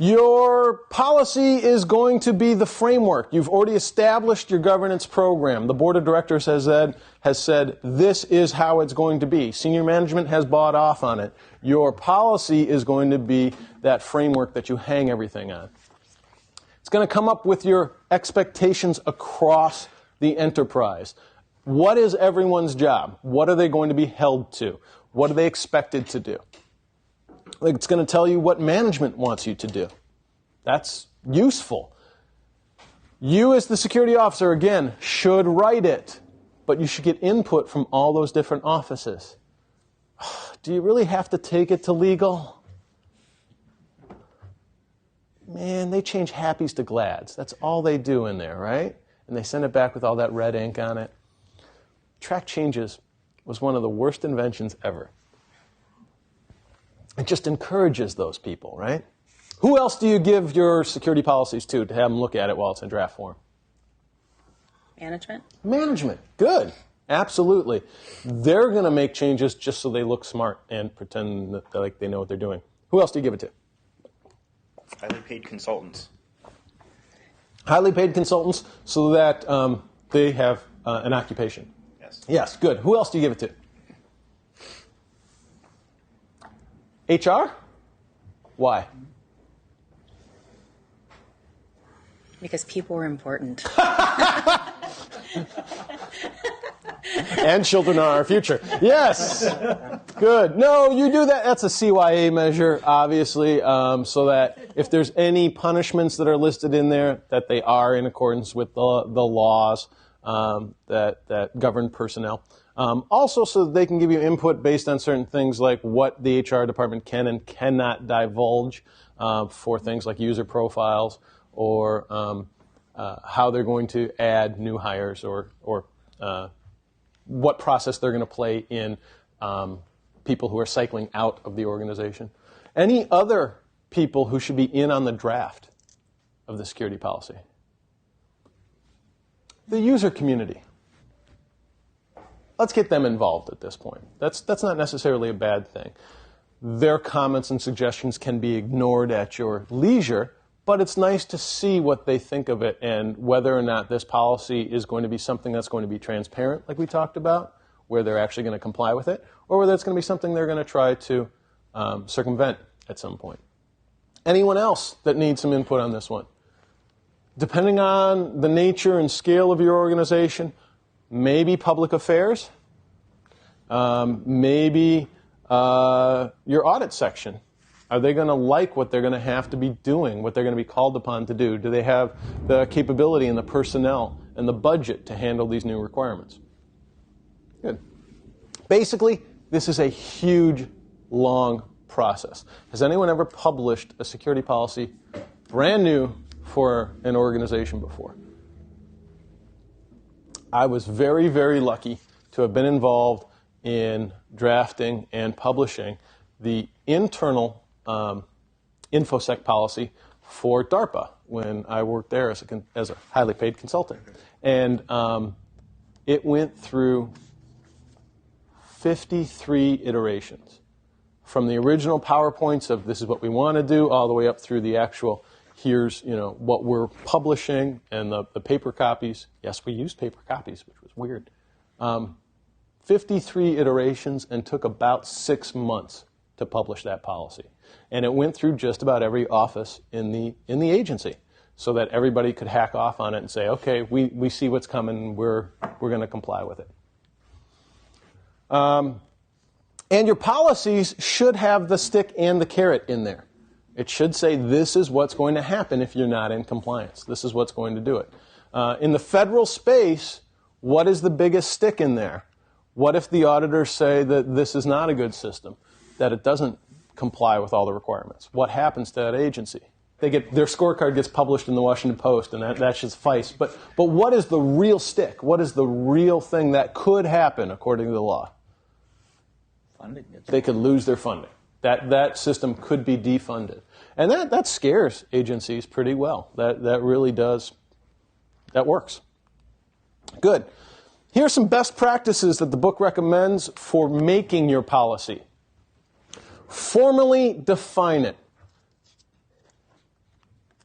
Your policy is going to be the framework. You've already established your governance program. The board of directors has said this is how it's going to be. Senior management has bought off on it. Your policy is going to be that framework that you hang everything on. It's going to come up with your expectations across the enterprise. What is everyone's job? What are they going to be held to? What are they expected to do? It's going to tell you what management wants you to do. That's useful. You as the security officer, again, should write it, but you should get input from all those different offices. Do you really have to take it to legal? Man, they change happies to glads. That's all they do in there, right? And they send it back with all that red ink on it. Track changes was one of the worst inventions ever. It just encourages those people, right? Who else do you give your security policies to have them look at it while it's in draft form? Management. Management. Good. Absolutely. They're going to make changes just so they look smart and pretend that like they know what they're doing. Who else do you give it to? Highly paid consultants. Highly paid consultants so that they have an occupation. Yes. Yes, good. Who else do you give it to? HR? Why? Because people are important. And children are our future. Yes. Good. No, you do that. That's a CYA measure, obviously, so that if there's any punishments that are listed in there, that they are in accordance with the laws that govern personnel. Also, so that they can give you input based on certain things like what the HR department can and cannot divulge for things like user profiles or how they're going to add new hires or what process they're going to play in people who are cycling out of the organization. Any other people who should be in on the draft of the security policy? The user community. Let's get them involved at this point. That's not necessarily a bad thing. Their comments and suggestions can be ignored at your leisure, but it's nice to see what they think of it and whether or not this policy is going to be something that's going to be transparent, like we talked about, where they're actually going to comply with it, or whether it's going to be something they're going to try to circumvent at some point. Anyone else that needs some input on this one? Depending on the nature and scale of your organization, maybe public affairs, maybe your audit section. Are they going to like what they're going to have to be doing, what they're going to be called upon to do? Do they have the capability and the personnel and the budget to handle these new requirements? Good. Basically, this is a huge, long process. Has anyone ever published a security policy brand new for an organization before? I was very, very lucky to have been involved in drafting and publishing the internal InfoSec policy for DARPA when I worked there as a highly paid consultant. And it went through 53 iterations, from the original PowerPoints of this is what we want to do, all the way up through the actual here's what we're publishing and the paper copies. Yes, we used paper copies, which was weird. 53 iterations and took about 6 months to publish that policy. And it went through just about every office in the agency so that everybody could hack off on it and say, okay, we see what's coming, we're going to comply with it. And your policies should have the stick and the carrot in there. It should say this is what's going to happen if you're not in compliance. This is what's going to do it. In the federal space, what is the biggest stick in there? What if the auditors say that this is not a good system, that it doesn't comply with all the requirements? What happens to that agency? Their scorecard gets published in the Washington Post, and that should suffice. But what is the real stick? What is the real thing that could happen according to the law? Funding. They could lose their funding. That system could be defunded. And that scares agencies pretty well. That really does. That works. Good. Here are some best practices that the book recommends for making your policy. Formally define it.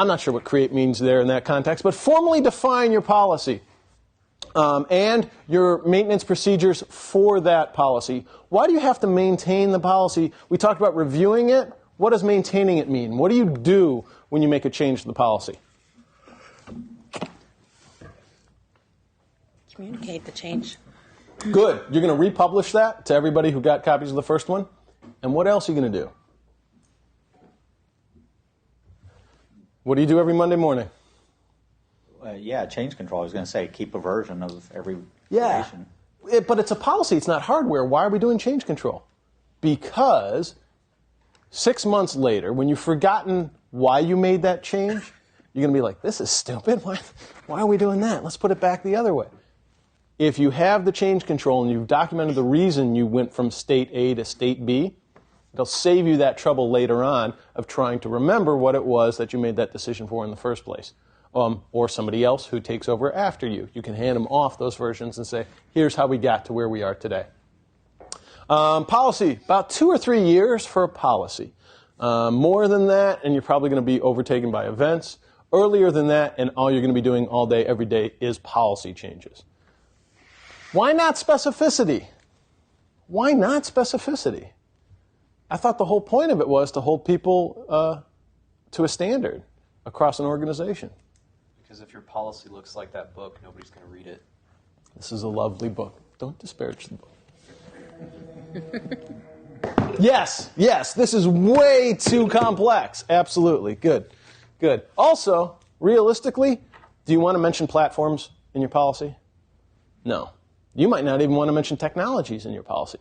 I'm not sure what create means there in that context, but formally define your policy and your maintenance procedures for that policy. Why do you have to maintain the policy? We talked about reviewing it. What does maintaining it mean? What do you do when you make a change to the policy? Communicate the change. Good. You're going to republish that to everybody who got copies of the first one? And what else are you going to do? What do you do every Monday morning? Change control. I was going to say keep a version of every Yeah. station. But it's a policy. It's not hardware. Why are we doing change control? Because 6 months later, when you've forgotten why you made that change, you're going to be like, this is stupid. Why are we doing that? Let's put it back the other way. If you have the change control and you've documented the reason you went from state A to state B, it'll save you that trouble later on of trying to remember what it was that you made that decision for in the first place. Or somebody else who takes over after you. You can hand them off those versions and say, here's how we got to where we are today. Policy, about 2 or 3 years for a policy. More than that, and you're probably going to be overtaken by events. Earlier than that, and all you're going to be doing all day, every day, is policy changes. Why not specificity? Why not specificity? I thought the whole point of it was to hold people to a standard across an organization. Because if your policy looks like that book, nobody's going to read it. This is a lovely book. Don't disparage the book. Yes, this is way too complex. Absolutely. Good. Also, realistically, do you want to mention platforms in your policy? No. You might not even want to mention technologies in your policy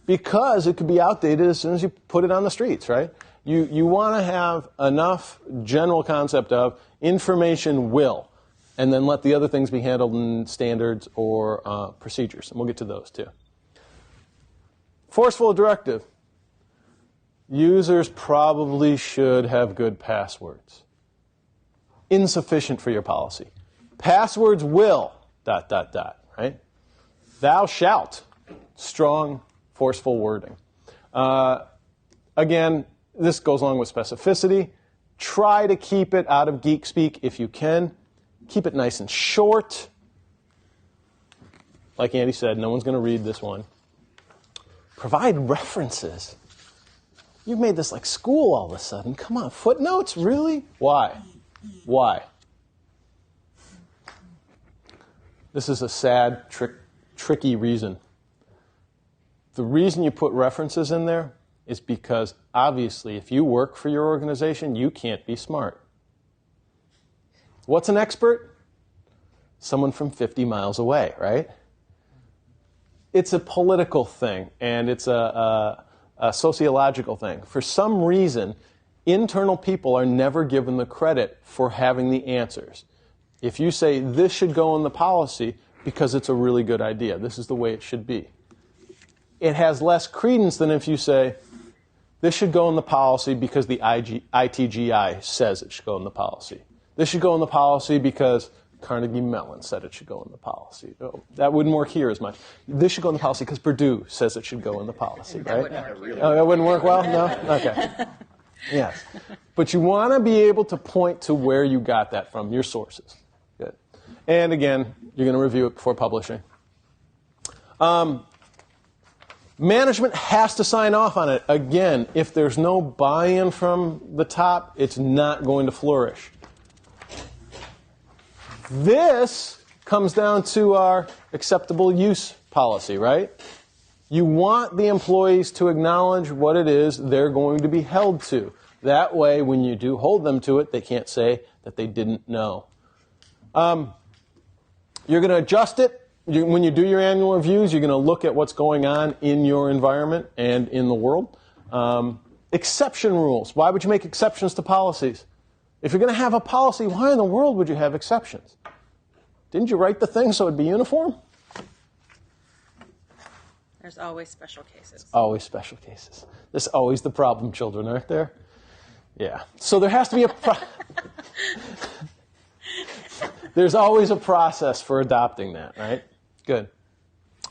because it could be outdated as soon as you put it on the streets, right? You want to have enough general concept of information will, and then let the other things be handled in standards or procedures. And we'll get to those too. Forceful directive. Users probably should have good passwords. Insufficient for your policy. Passwords will, ... right? Thou shalt. Strong, forceful wording. Again, this goes along with specificity. Try to keep it out of geek speak if you can. Keep it nice and short. Like Andy said, no one's going to read this one. Provide references. You've made this like school all of a sudden. Come on, footnotes? Really? Why? This is a sad, tricky reason. The reason you put references in there is because, obviously, if you work for your organization, you can't be smart. What's an expert? Someone from 50 miles away, right? It's a political thing, and it's a sociological thing. For some reason, internal people are never given the credit for having the answers. If you say, this should go in the policy because it's a really good idea, this is the way it should be, it has less credence than if you say, this should go in the policy because the ITGI says it should go in the policy. This should go in the policy because Carnegie Mellon said it should go in the policy. Oh, that wouldn't work here as much. This should go in the policy because Purdue says it should go in the policy, right? That wouldn't work well? No? Okay. Yes. But you want to be able to point to where you got that from, your sources. Good. And again, you're going to review it before publishing. Management has to sign off on it. Again, if there's no buy-in from the top, it's not going to flourish. This comes down to our acceptable use policy, right? You want the employees to acknowledge what it is they're going to be held to. That way, when you do hold them to it, they can't say that they didn't know. You're going to adjust it. When you do your annual reviews, you're going to look at what's going on in your environment and in the world. Exception rules. Why would you make exceptions to policies? If you're going to have a policy, why in the world would you have exceptions? Didn't you write the thing so it'd be uniform? There's always special cases. Always special cases. There's always the problem children, aren't there? Yeah. So there has to be there's always a process for adopting that, right? Good.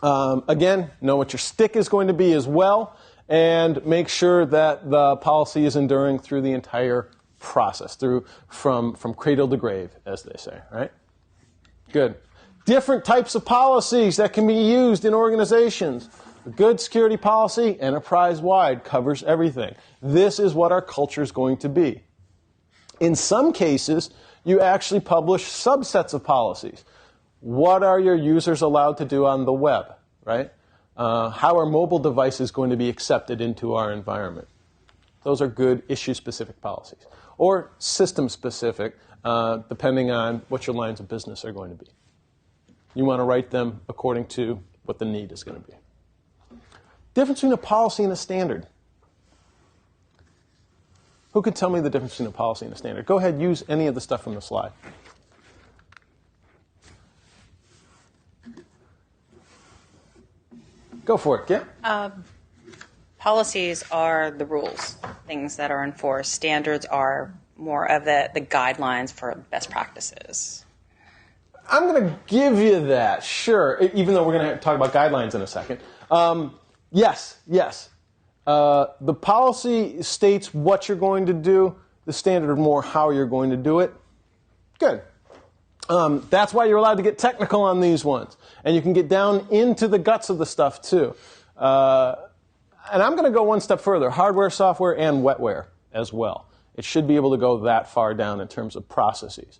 Again, know what your stick is going to be as well, and make sure that the policy is enduring through the entire process, from cradle to grave, as they say, right? Good. Different types of policies that can be used in organizations. A good security policy, enterprise-wide, covers everything. This is what our culture is going to be. In some cases, you actually publish subsets of policies. What are your users allowed to do on the web, right? How are mobile devices going to be accepted into our environment? Those are good issue-specific policies. Or system-specific, depending on what your lines of business are going to be. You want to write them according to what the need is going to be. Difference between a policy and a standard. Who could tell me the difference between a policy and a standard? Go ahead, use any of the stuff from the slide. Go for it, yeah? Policies are the rules, things that are enforced. Standards are more of the guidelines for best practices. I'm going to give you that, sure, even though we're going to talk about guidelines in a second. Yes. The policy states what you're going to do. The standard is more how you're going to do it. Good. That's why you're allowed to get technical on these ones. And you can get down into the guts of the stuff, too. And I'm going to go one step further. Hardware, software, and wetware as well. It should be able to go that far down in terms of processes.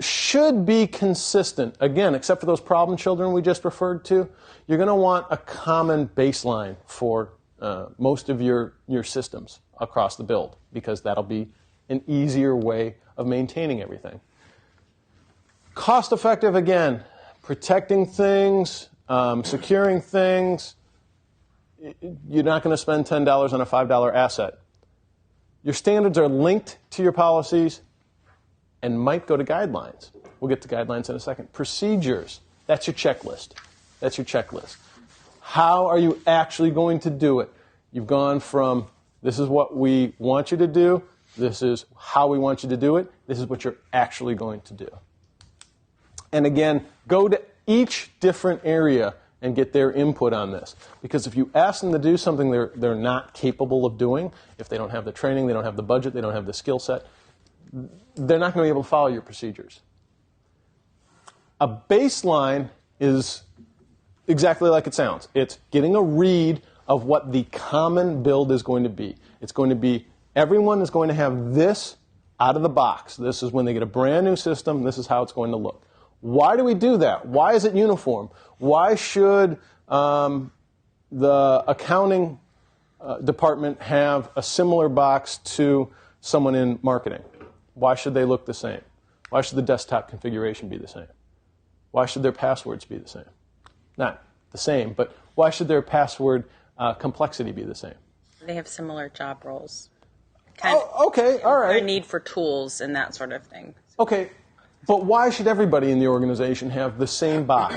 Should be consistent. Again, except for those problem children we just referred to, you're going to want a common baseline for most of your systems across the build, because that'll be an easier way of maintaining everything. Cost effective, again, protecting things, securing things. You're not going to spend $10 on a $5 asset. Your standards are linked to your policies and might go to guidelines. We'll get to guidelines in a second. Procedures, that's your checklist. That's your checklist. How are you actually going to do it? You've gone from, this is what we want you to do, this is how we want you to do it, this is what you're actually going to do. And again, go to each different area and get their input on this. Because if you ask them to do something they're not capable of doing, if they don't have the training, they don't have the budget, they don't have the skill set, they're not going to be able to follow your procedures. A baseline is exactly like it sounds. It's getting a read of what the common build is going to be. It's going to be, everyone is going to have this out of the box. This is when they get a brand new system, this is how it's going to look. Why do we do that? Why is it uniform? Why should the accounting department have a similar box to someone in marketing? Why should they look the same? Why should the desktop configuration be the same? Why should their passwords be the same? Not the same, but why should their password complexity be the same? They have similar job roles. Okay, all right. Their need for tools and that sort of thing. Okay, but why should everybody in the organization have the same box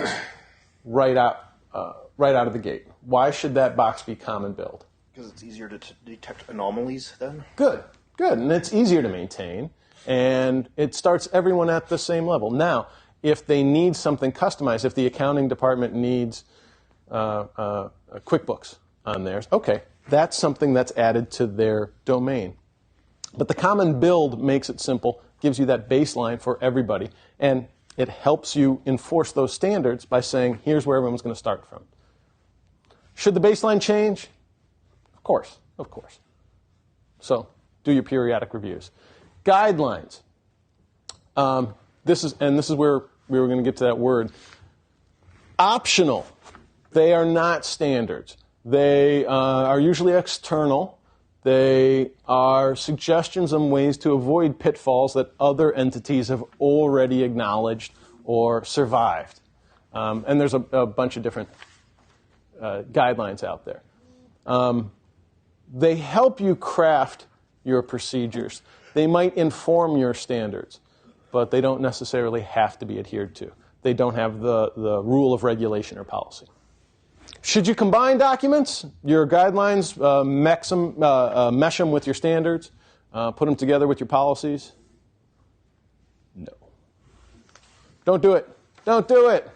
right out of the gate? Why should that box be common build? Because it's easier to detect anomalies then? Good, and it's easier to maintain, and it starts everyone at the same level. Now, if they need something customized, if the accounting department needs QuickBooks on theirs, okay, that's something that's added to their domain. But the common build makes it simple, gives you that baseline for everybody, and it helps you enforce those standards by saying, here's where everyone's going to start from. Should the baseline change? Of course. So, do your periodic reviews. Guidelines. This is where we were going to get to that word. Optional. They are not standards. They are usually external. They are suggestions on ways to avoid pitfalls that other entities have already acknowledged or survived. And there's a bunch of different guidelines out there. They help you craft your procedures. They might inform your standards, but they don't necessarily have to be adhered to. They don't have the rule of regulation or policy. Should you combine documents, your guidelines, mesh them with your standards, put them together with your policies? No. Don't do it. Don't do it.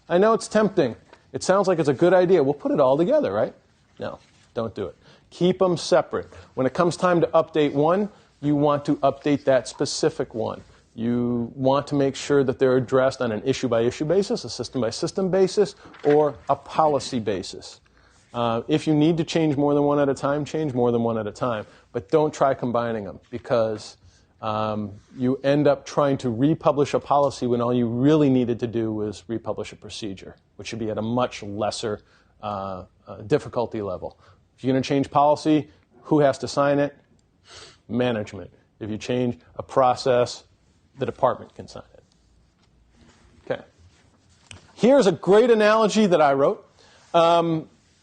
I know it's tempting. It sounds like it's a good idea. We'll put it all together, right? No, don't do it. Keep them separate. When it comes time to update one, you want to update that specific one. You want to make sure that they're addressed on an issue-by-issue basis, a system-by-system basis, or a policy basis. If you need to change more than one at a time, change more than one at a time. But don't try combining them, because you end up trying to republish a policy when all you really needed to do was republish a procedure, which should be at a much lesser difficulty level. If you're going to change policy, who has to sign it? Management. If you change a process, the department can sign it. Okay. Here's a great analogy that I wrote.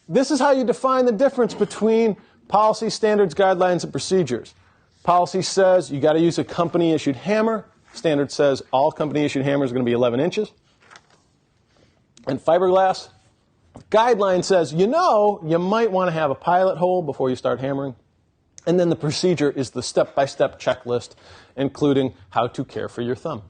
This is how you define the difference between policy, standards, guidelines, and procedures. Policy says you got to use a company-issued hammer. Standard says all company-issued hammers are going to be 11 inches. And fiberglass. Guideline says, you might want to have a pilot hole before you start hammering. And then the procedure is the step-by-step checklist, including how to care for your thumb.